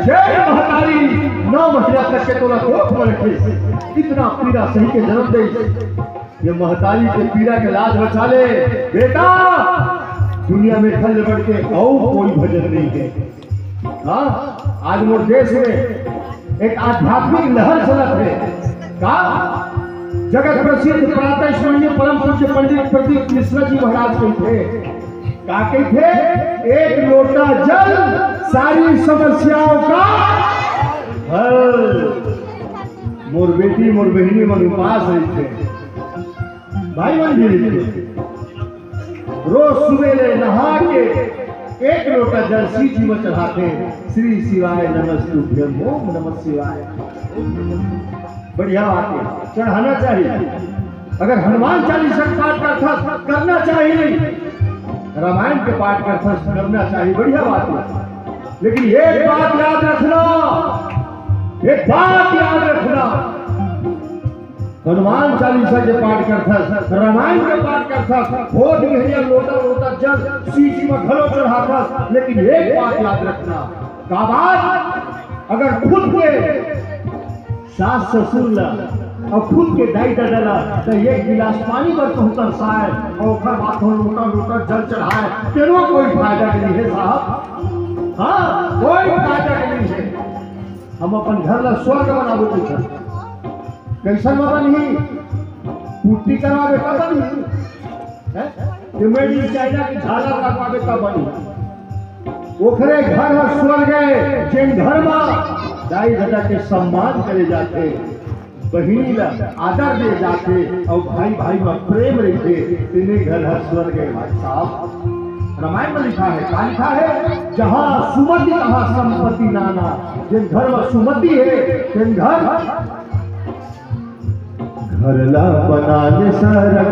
जय महतारी 9 महीना तक के तोला कोख में रखे, इतना पीड़ा सही के जन्म दे। ये महतारी के पीड़ा के लाज बचा ले बेटा, दुनिया में खल बढ़ के और कोई भजन नहीं है। हाँ, आज मोर देश में एक आध्यात्मिक लहर चलत है। का जगत प्रसिद्ध प्रातः स्मरणीय परम पूज्य पंडित प्रदीप मिश्रा जी महाराज कहते का कहते, एक लोटा जल सारी समस्याओं का हल। मोर बेटी मोर बहनी मन उपास रही थे, भाई बन भी रोज सुबह नहा के एक लोटा जल श्री जी में चढ़ाते, श्री शिवाय नमस्तुभ्यम, ओम नमः शिवाय। बढ़िया बात है, चढ़ाना चाहिए। अगर हनुमान चालीसा पाठ करता करना चाहिए, रामायण के पाठ करता करना चाहिए, बढ़िया बात है। लेकिन एक बात याद रखना, एक बात याद रखना, हनुमान चालीसा के पाठ करता, रामायण के पाठ करता, भोज में लोटा लोटा जल श्री जी में घरों चढ़ाता, लेकिन एक बात याद रखना, का बात अगर खुद के सास ससुर ला और खुद के दाई दादा तो एक गिलास पानी पर पहुंचकर साए और माथों लोटा लोटा जल चढ़ाए, तेरो कोई फायदा नहीं है साहब। हाँ, कोई फायदा नहीं है। हम अपन घर ला स्वर्ग बनाबो कैसा कैसन बनी, पुट्टी करवावे का बनी, मेरी चाइना की झाला लगवावे का बनी। ओखरे घर है स्वर्ग है, जिन घर में दाई दादा के सम्मान करे जाते, बहिनी ला आदर दे जाते और भाई भाई में प्रेम रहते, तिन्हें घर है स्वर्ग है। भाई साहब, रामायण में लिखा है, क्या लिखा है, जहाँ सुमति तहाँ संपत्ति नाना। जिन घर में सुमति है, जिन घर ला बनाने सारा